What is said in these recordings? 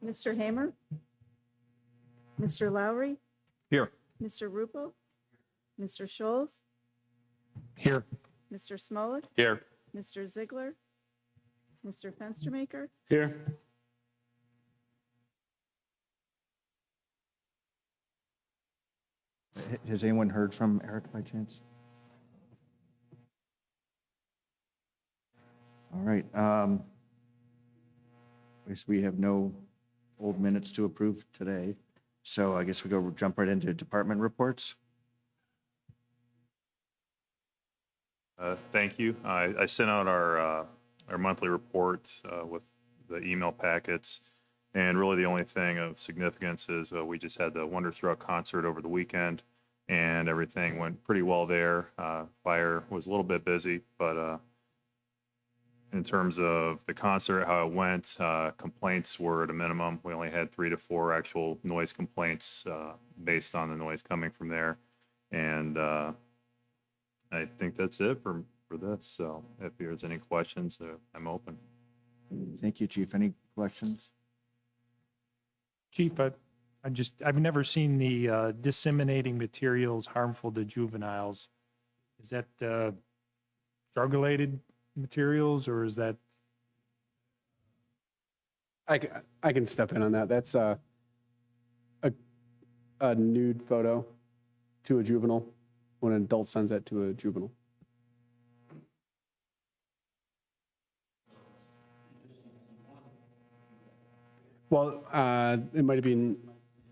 Mr. Hamer? Mr. Lowry? Here. Mr. Rupel? Mr. Scholz? Here. Mr. Smolik? Here. Mr. Ziegler? Mr. Fenstermaker? Here. Has anyone heard from Eric by chance? All right. I guess we have no old minutes to approve today. So I guess we go jump right into department reports. Thank you. I sent out our monthly reports with the email packets. And really the only thing of significance is we just had the Wonderstruck concert over the weekend and everything went pretty well there. Fire was a little bit busy, but in terms of the concert, how it went, complaints were at a minimum. We only had 3 to 4 actual noise complaints based on the noise coming from there. And I think that's it for this. So if there's any questions, I'm open. Thank you, Chief. Any questions? Chief, I've never seen the disseminating materials harmful to juveniles. Is that drug-related materials, or is that? I can step in on that. That's a nude photo to a juvenile when an adult sends that to a juvenile. Well, it might have been.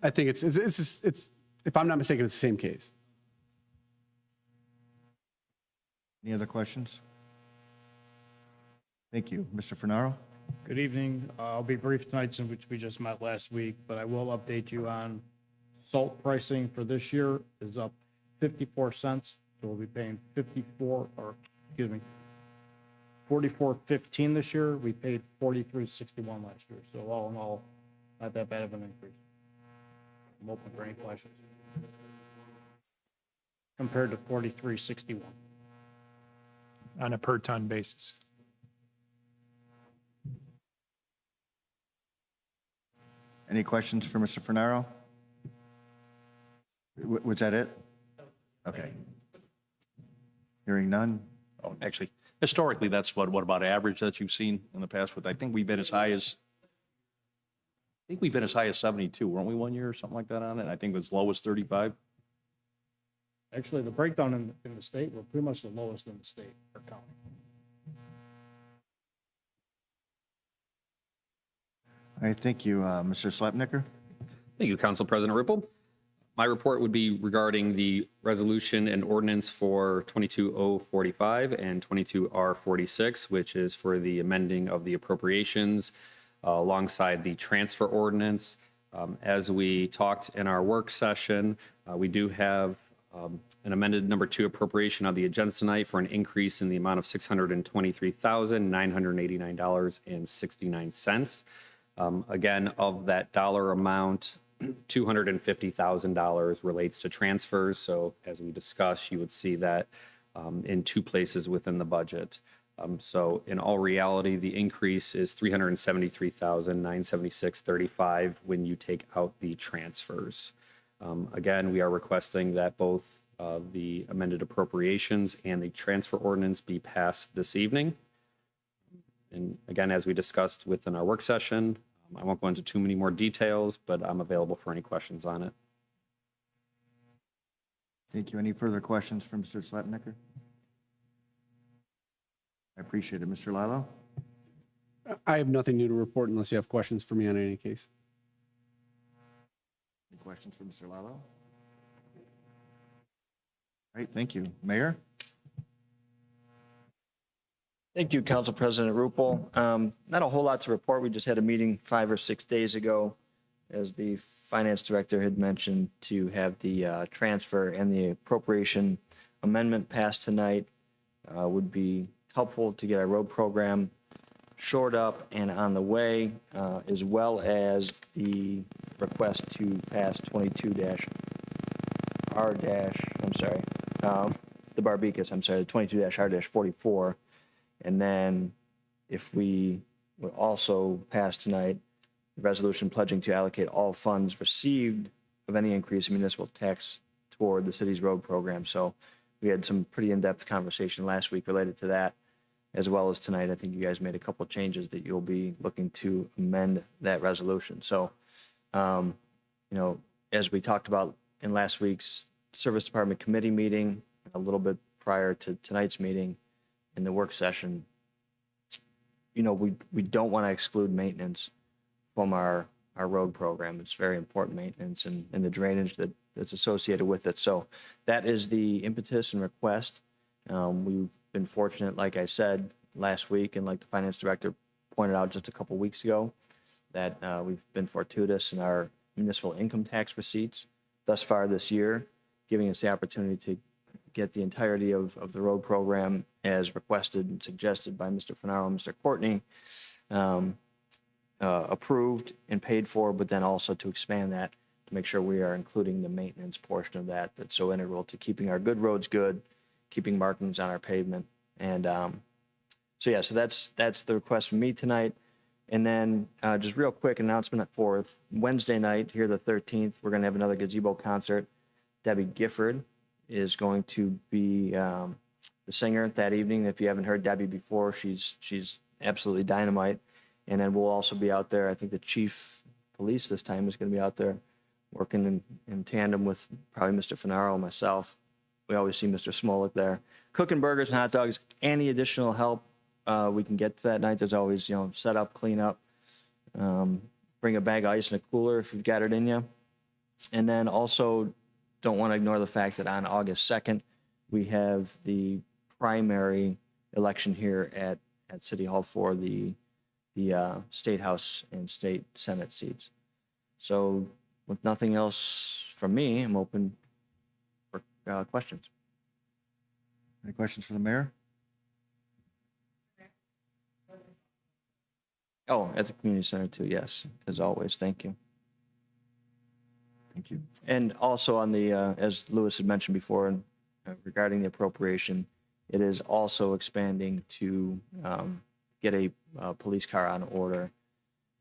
I think it's if I'm not mistaken, it's the same case. Any other questions? Thank you. Mr. Fernaro? Good evening. I'll be brief tonight since which we just met last week, but I will update you on salt pricing for this year is up 54 cents. So we'll be paying 44.15 this year. We paid 43.61 last year. So all in all, not that bad of an increase. I'm open for any questions. Compared to 43.61. On a per ton basis? Any questions for Mr. Fernaro? Was that it? Okay. Hearing none. Oh, actually, historically, that's what about average that you've seen in the past? With I think we've been as high as 72, weren't we, one year or something like that on it? I think it was as low as 35. Actually, the breakdown in the state, we're pretty much the lowest in the state or county. All right, thank you. Mr. Slapnicker? Thank you, Council President Ripple. My report would be regarding the resolution and ordinance for 22045 and 22R46, which is for the amending of the appropriations alongside the transfer ordinance. As we talked in our work session, we do have an amended number 2 appropriation on the agenda tonight for an increase in the amount of $623,989.69. Again, of that dollar amount, $250,000 relates to transfers. So as we discussed, you would see that in 2 places within the budget. So in all reality, the increase is $373,976.35 when you take out the transfers. Again, we are requesting that both the amended appropriations and the transfer ordinance be passed this evening. And again, as we discussed within our work session, I won't go into too many more details, but I'm available for any questions on it. Thank you. Any further questions from Mr. Slapnicker? I appreciate it. Mr. Lilo? I have nothing new to report unless you have questions for me on any case. Any questions for Mr. Lilo? Great, thank you. Mayor? Thank you, Council President Rupel. Not a whole lot to report. We just had a meeting 5 or 6 days ago, as the Finance Director had mentioned, to have the transfer and the appropriation amendment passed tonight. Would be helpful to get our road program shored up and on the way, as well as the request to pass 22-R- the Barbicas, the 22-R-44. And then if we would also pass tonight, the resolution pledging to allocate all funds received of any increase in municipal tax toward the city's road program. So we had some pretty in-depth conversation last week related to that, as well as tonight. I think you guys made a couple of changes that you'll be looking to amend that resolution. So, as we talked about in last week's Service Department Committee meeting, a little bit prior to tonight's meeting, in the work session, we don't want to exclude maintenance from our road program. It's very important maintenance and the drainage that's associated with it. So that is the impetus and request. We've been fortunate, like I said last week, and like the Finance Director pointed out just a couple weeks ago, that we've been fortuitous in our municipal income tax receipts thus far this year, giving us the opportunity to get the entirety of the road program as requested and suggested by Mr. Finaro and Mr. Courtney, approved and paid for, but then also to expand that to make sure we are including the maintenance portion of that that's so integral to keeping our good roads good, keeping markings on our pavement. And so that's the request from me tonight. And then just real quick announcement for Wednesday night, here the 13th, we're going to have another gazebo concert. Debbie Gifford is going to be the singer that evening. If you haven't heard Debbie before, she's absolutely dynamite. And then we'll also be out there. I think the chief of police this time is going to be out there working in tandem with probably Mr. Finaro and myself. We always see Mr. Smolik there. Cooking burgers and hot dogs. Any additional help we can get that night, there's always, set up, clean up. Bring a bag of ice and a cooler if you've got it in you. And then also, don't want to ignore the fact that on August 2nd, we have the primary election here at City Hall for the State House and State Senate seats. So with nothing else from me, I'm open for questions. Any questions for the mayor? Oh, at the community center too, yes, as always. Thank you. Thank you. And also on the, as Louis had mentioned before, regarding the appropriation, it is also expanding to get a police car on order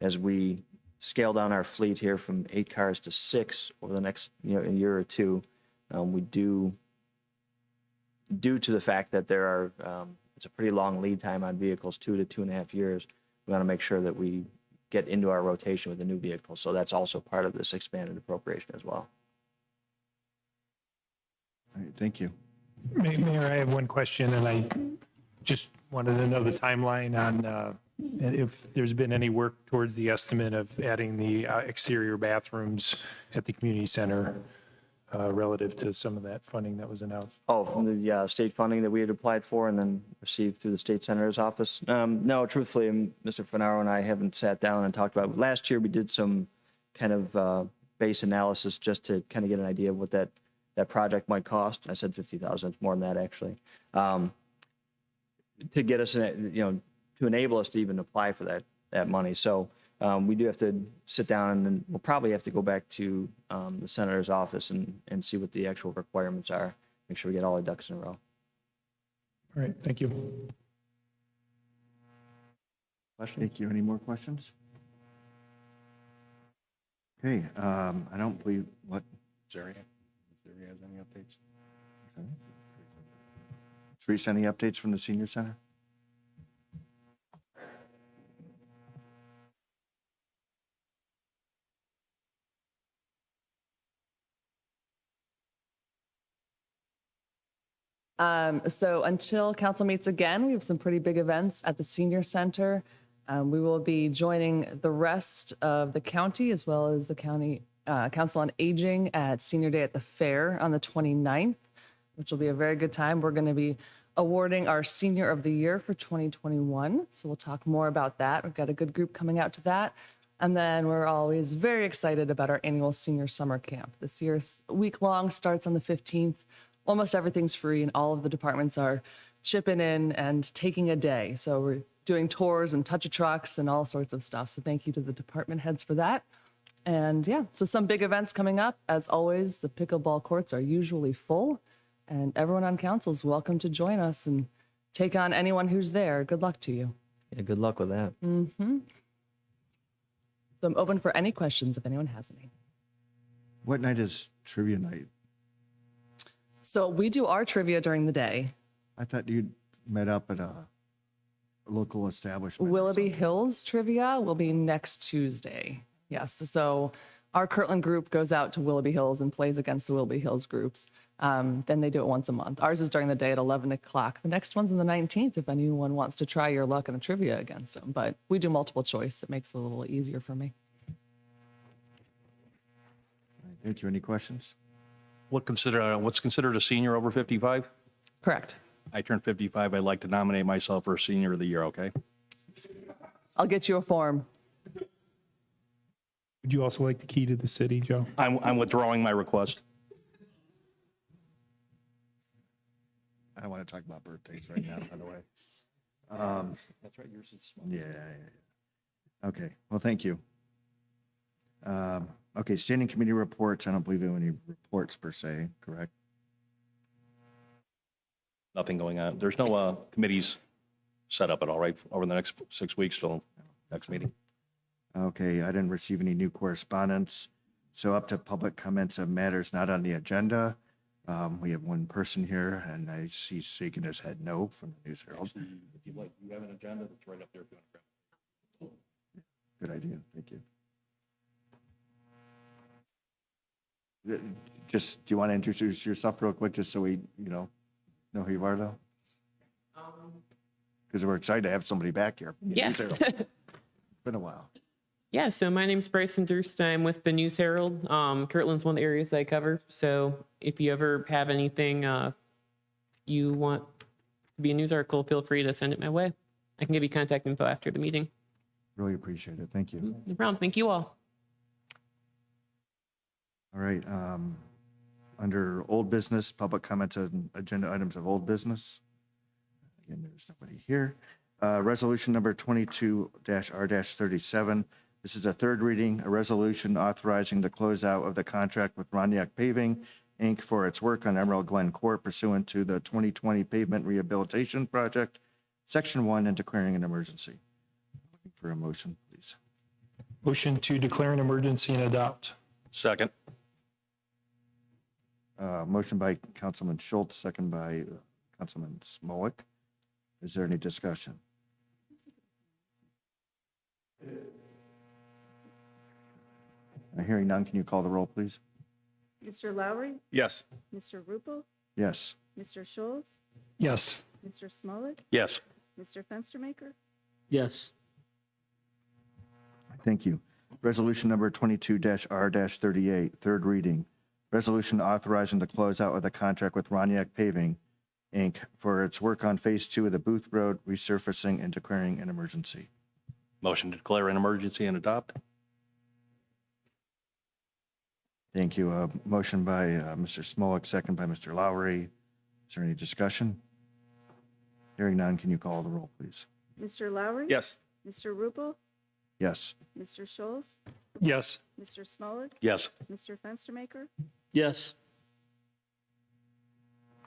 as we scale down our fleet here from 8 cars to 6 over the next a year or two. We do, due to the fact that there are, it's a pretty long lead time on vehicles, 2 to 2.5 years. We want to make sure that we get into our rotation with a new vehicle. So that's also part of this expanded appropriation as well. All right, thank you. Mayor, I have one question, and I just wanted to know the timeline on if there's been any work towards the estimate of adding the exterior bathrooms at the community center relative to some of that funding that was announced. Oh, from the state funding that we had applied for and then received through the state senator's office? No, truthfully, Mr. Finaro and I haven't sat down and talked about it. Last year, we did some kind of base analysis just to kind of get an idea of what that project might cost. I said 50,000, it's more than that actually. To get us, to enable us to even apply for that money. So we do have to sit down, and then we'll probably have to go back to the senator's office and see what the actual requirements are. Make sure we get all our ducks in a row. All right, thank you. Thank you. Any more questions? Okay, I don't believe, what? Jerry has any updates? Teresa, any updates from the senior center? So until council meets again, we have some pretty big events at the senior center. We will be joining the rest of the county as well as the county council on aging at senior day at the fair on the 29th. which will be a very good time. We're going to be awarding our Senior of the Year for 2021. So we'll talk more about that. We've got a good group coming out to that. And then we're always very excited about our annual senior summer camp. This year's week long starts on the 15th. Almost everything's free and all of the departments are chipping in and taking a day. So we're doing tours and touch of trucks and all sorts of stuff. So thank you to the department heads for that. And yeah, so some big events coming up. As always, the pickleball courts are usually full and everyone on council is welcome to join us and take on anyone who's there. Good luck to you. Yeah, good luck with that. So I'm open for any questions if anyone has any. What night is trivia night? So we do our trivia during the day. I thought you met up at a local establishment. or Willoughby something. Hills trivia will be next Tuesday. Yes. So our Kirtland group goes out to Willoughby Hills and plays against the Willoughby Hills groups. Then they do it once a month. Ours is during the day at 11 o'clock. The next one's on the 19th if anyone wants to try your luck in the trivia against them. But we do multiple choice. It makes it a little easier for me. Thank you. Any questions? What's considered a senior over 55? Correct. I turned 55. I'd like to nominate myself for Senior of the Year, okay? I'll get you a form. Would you also like the key to the city, Joe? I'm withdrawing my request. I don't want to talk about birthdays right now, by the way. That's right, yours is small. Yeah. Okay. Well, thank you. Okay, standing committee reports. I don't believe there are any reports per se, correct? Nothing going on. There's no committees set up at all, right, over the next 6 weeks till next meeting? Okay, I didn't receive any new correspondence. So up to public comments of matters not on the agenda. We have one person here, and I see shaking his head no from the News Herald. If you like, you have an agenda that's right up there if you want to grab it. Good idea, thank you. Just, do you want to introduce yourself real quick, just so we, know who you are, though? Because we're excited to have somebody back here. from the Yeah. News Herald. It's been a while. Yeah, so my name's Bryson Durst. I'm with the News Herald. Kirtland's one of the areas I cover. So if you ever have anything you want to be a news article, feel free to send it my way. I can give you contact info after the meeting. Really appreciate it, thank you. No problem. Thank you all. All right, under old business, public comments on agenda items of old business. Again, there's nobody here. Resolution number 22-R-37. This is a third reading, a resolution authorizing the closeout of the contract with Roniak Paving, Inc. for its work on Emerald Glen Court pursuant to the 2020 Pavement Rehabilitation Project, Section 1, and declaring an emergency. Looking for a motion, please. Motion to declare an emergency and adopt. Second. Motion by Councilman Schultz, second by Councilman Smolik. Is there any discussion? Hearing none, can you call the roll, please? Mr. Lowry, Yes. Mr. Rupel, Yes. Mr. Schultz, Yes. Mr. Smolik, Yes. Mr. Fenstermaker, Yes. Thank you. Resolution number 22-R-38, third reading. Resolution authorizing the closeout of the contract with Roniak Paving, Inc. for its work on Phase 2 of the Booth Road resurfacing and declaring an emergency. Motion to declare an emergency and adopt. Thank you. Motion by Mr. Smolik, second by Mr. Lowry. Is there any discussion? Hearing none, can you call the roll, please? Mr. Lowry? Yes. Mr. Rupel, Yes. Mr. Schultz, Yes. Mr. Smolik, Yes. Mr. Fenstermaker, Yes.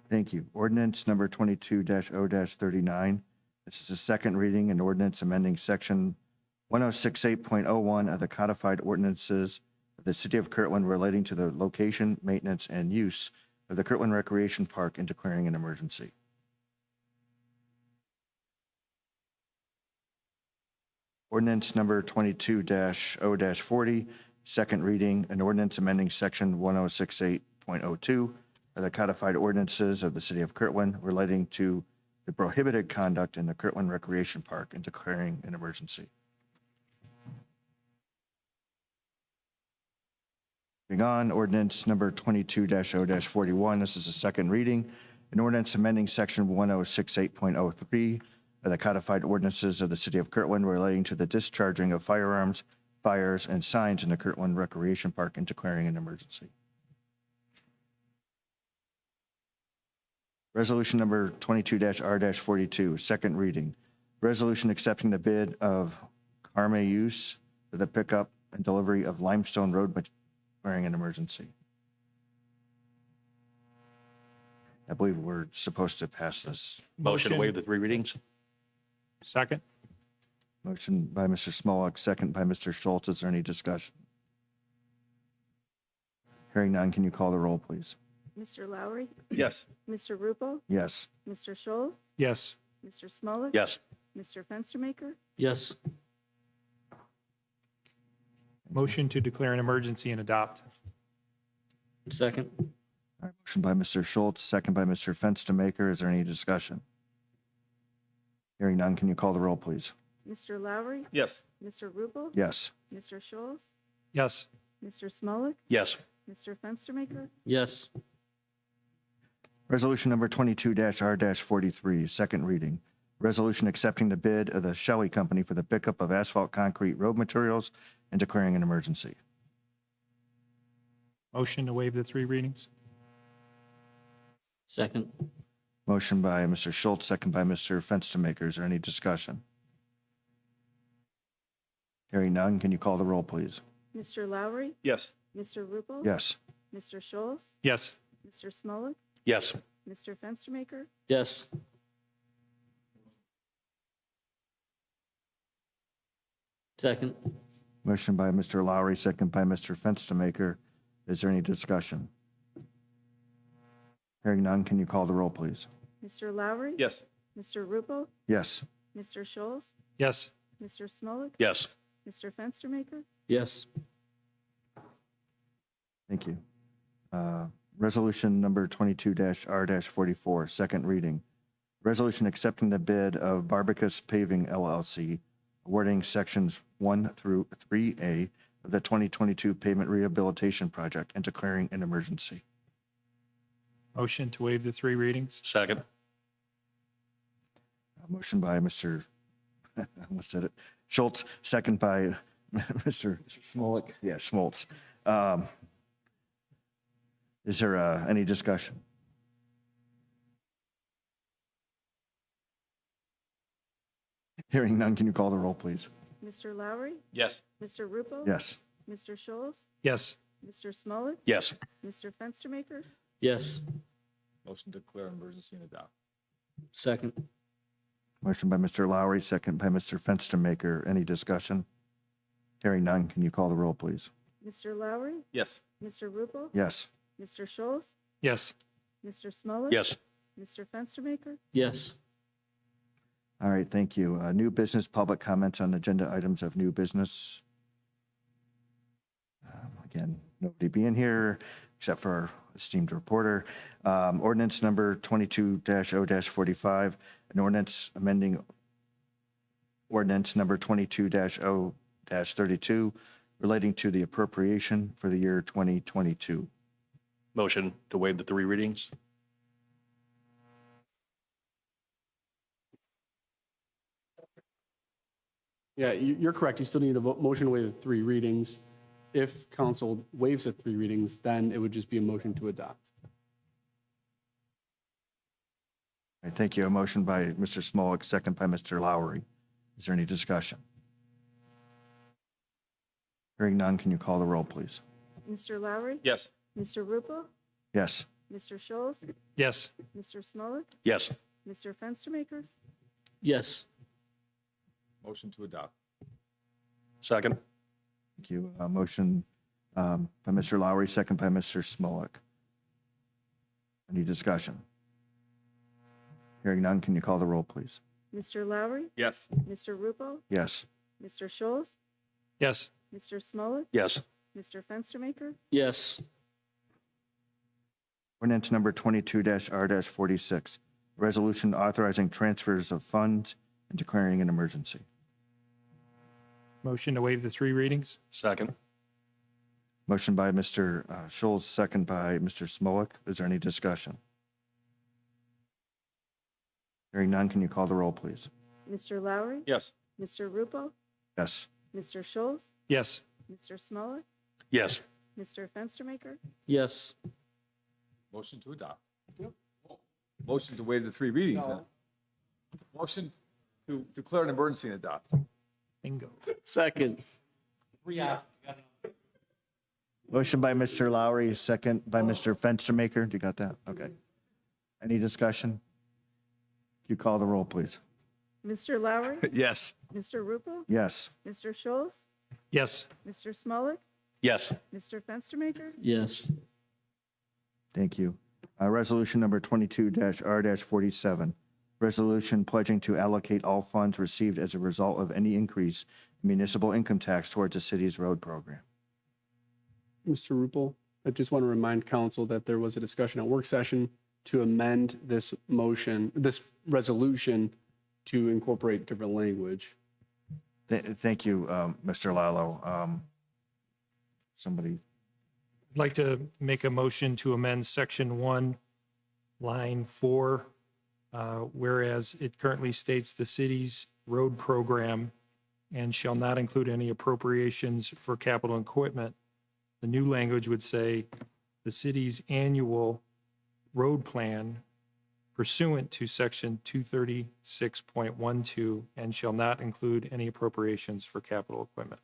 Thank you. Ordinance number 22-0-39. This is a second reading, an ordinance amending section 1068.01 of the codified ordinances of the city of Kirtland relating to the location, maintenance, and use of the Kirtland Recreation Park and declaring an emergency. Ordinance number 22-0-40, second reading, an ordinance amending section 1068.02 of the codified ordinances of the city of Kirtland relating to the prohibited conduct in the Kirtland Recreation Park and declaring an emergency. Moving on, ordinance number 22-0-41. This is a second reading. An ordinance amending section 1068.03 of the codified ordinances of the city of Kirtland relating to the discharging of firearms, fires, and signs in the Kirtland Recreation Park and declaring an emergency. Resolution number 22-R-42, second reading. Resolution accepting the bid of Carme Use for the pickup and delivery of limestone road declaring an emergency. I believe we're supposed to pass this. Motion to waive the 3 readings? Second? Motion by Mr. Smolak, second by Mr. Schultz. Is there any discussion? Hearing none, can you call the roll, please? Mr. Lowry, Yes. Mr. Rupel, Yes. Mr. Schultz, Yes. Mr. Smolik. Yes. Mr. Fenstermaker, Yes. Motion to declare an emergency and adopt. Second. All right, motion by Mr. Schultz, second by Mr. Fenstermaker. Is there any discussion? Hearing none, can you call the roll, please? Mr. Lowry, Yes. Mr. Rupel, Yes. Mr. Schultz, Yes. Mr. Smolik, Yes. Mr. Fenstermaker, Yes. Resolution number 22-R-43, second reading. Resolution accepting the bid of the Shelley Company for the pickup of asphalt concrete road materials and declaring an emergency. Motion to waive the 3 readings. Second. Motion by Mr. Schultz, second by Mr. Fenstermaker. Is there any discussion? Hearing none, can you call the roll, please? Mr. Lowry, Yes. Mr. Rupel. Yes. Mr. Schultz, Yes. Mr. Smolik, Yes. Mr. Fenstermaker, Yes. Second. Motion by Mr. Lowry, second by Mr. Fenstermaker. Is there any discussion? Hearing none, can you call the roll, please? Mr. Lowry. Yes. Mr. Rupel, Yes. Mr. Schultz, Yes. Mr. Smolik, Yes. Mr. Fenstermaker, Yes. Thank you. Resolution number 22-R-44, second reading. Resolution accepting the bid of Barbicus Paving LLC, awarding sections 1 through 3A of the 2022 pavement rehabilitation project and declaring an emergency. Motion to waive the 3 readings. Second. Motion by Mr. I almost said it, Schultz, second by Mr. Smolik. Yeah, Schmoltz. Is there any discussion? Hearing none, can you call the roll, please? Mr. Lowry, Yes. Mr. Rupel. Yes. Mr. Schultz, Yes. Mr. Smolik, Yes. Mr. Fenstermaker, Yes. Motion to declare emergency and adopt. Second. Motion by Mr. Lowry, second by Mr. Fenstermaker. Any discussion? Hearing none, can you call the roll, please? Mr. Lowry, Yes. Mr. Rupel, Yes. Mr. Schultz, Yes. Mr. Smolik. Yes. Mr. Fenstermaker, Yes. All right, thank you. New business, public comments on agenda items of new business. Again, nobody being here except for our esteemed reporter. Ordinance number 22-0-45, an ordinance amending ordinance number 22-0-32 relating to the appropriation for the year 2022. Motion to waive the 3 readings? Yeah, you're correct. You still need a motion to waive the 3 readings. If council waives the 3 readings, then it would just be a motion to adopt. All right, thank you. A motion by Mr. Smolik, second by Mr. Lowry. Is there any discussion? Hearing none, can you call the roll, please? Mr. Lowry, Yes. Mr. Rupel, Yes. Mr. Schultz, Yes. Mr. Smolik, Yes. Mr. Fenstermaker, Yes. Motion to adopt. Second. Thank you. Motion by Mr. Lowry, second by Mr. Smolik. Any discussion? Hearing none, can you call the roll, please? Mr. Lowry, Yes. Mr. Rupel, Yes. Mr. Schultz, Yes. Mr. Smolik, Yes. Mr. Fenstermaker, Yes. Ordinance number 22-R-46, resolution authorizing transfers of funds and declaring an emergency. Motion to waive the 3 readings. Second. Motion by Mr. Schultz, second by Mr. Smolik. Is there any discussion? Hearing none, can you call the roll, please? Mr. Lowry? Yes. Mr. Rupo? Yes. Mr. Schultz? Yes. Mr. Smolik? Yes. Mr. Fenstermaker? Yes. Motion to adopt. Motion to waive the three readings then. Motion to declare an emergency and adopt. Bingo. Second. Motion by Mr. Lowry, second by Mr. Fenstermaker. You got that? Okay. Any discussion? You call the roll, please. Mr. Lowry? Yes. Mr. Rupo? Yes. Mr. Schultz? Yes. Mr. Smolik? Yes. Mr. Fenstermaker? Yes. Thank you. Resolution number 22-R-47. Resolution pledging to allocate all funds received as a result of any increase in municipal income tax towards the city's road program. Mr. Rupel, I just want to remind council that there was a discussion at work session to amend this motion, this resolution to incorporate different language. Thank you, Mr. Lalo. Somebody, I'd like to make a motion to amend section 1, line 4, whereas it currently states the city's road program and shall not include any appropriations for capital equipment. The new language would say the city's annual road plan pursuant to section 236.12 and shall not include any appropriations for capital equipment.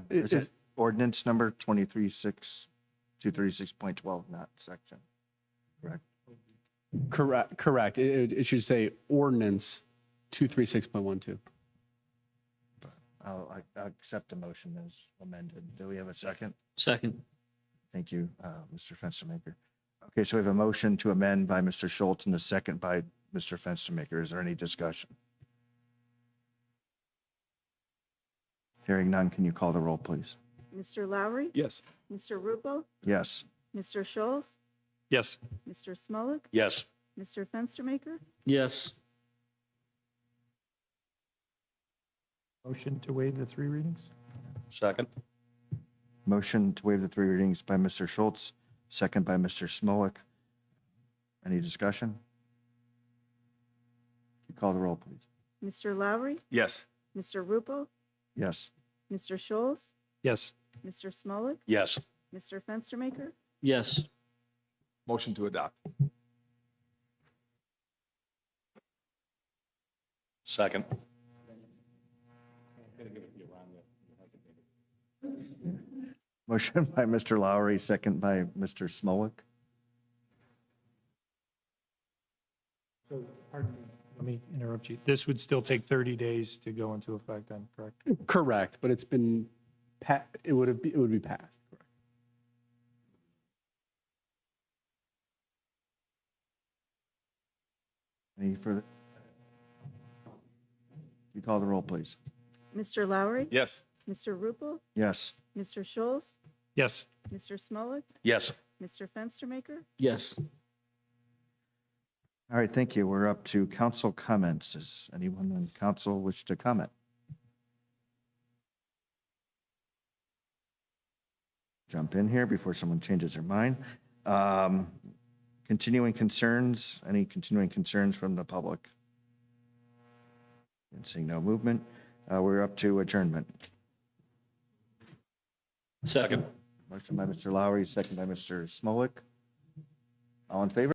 is it ordinance number 236.12, not section? Correct. Correct. It should say ordinance 236.12. I'll accept the motion as amended. Do we have a second? Second. Thank you, Mr. Fenstermaker. Okay, so we have a motion to amend by Mr. Schultz and the second by Mr. Fenstermaker. Is there any discussion? Hearing none, can you call the roll, please? Mr. Lowry? Yes. Mr. Rupo? Yes. Mr. Schultz? Yes. Mr. Smolik? Yes. Mr. Fenstermaker? Yes. Motion to waive the 3 readings? Second. Motion to waive the 3 readings by Mr. Schultz, second by Mr. Smolik. Any discussion? Can you call the roll, please? Mr. Lowry? Yes. Mr. Rupo? Yes. Mr. Schultz? Yes. Mr. Smolik? Yes. Mr. Fenstermaker? Yes. Motion to adopt. Second. Motion by Mr. Lowry, second by Mr. Smolik. So, pardon me, let me interrupt you. This would still take 30 days to go into effect then, correct? Correct, but it's been, it would be passed. Any further? You call the roll, please. Mr. Lowry? Yes. Mr. Rupo? Yes. Mr. Schultz? Yes. Mr. Smolik? Yes. Mr. Fenstermaker? Yes. All right, thank you. We're up to council comments. Does anyone on council wish to comment? Jump in here before someone changes their mind. Continuing concerns, any continuing concerns from the public? And seeing no movement, we're up to adjournment. Second. Motion by Mr. Lowry, second by Mr. Smolik. All in favor?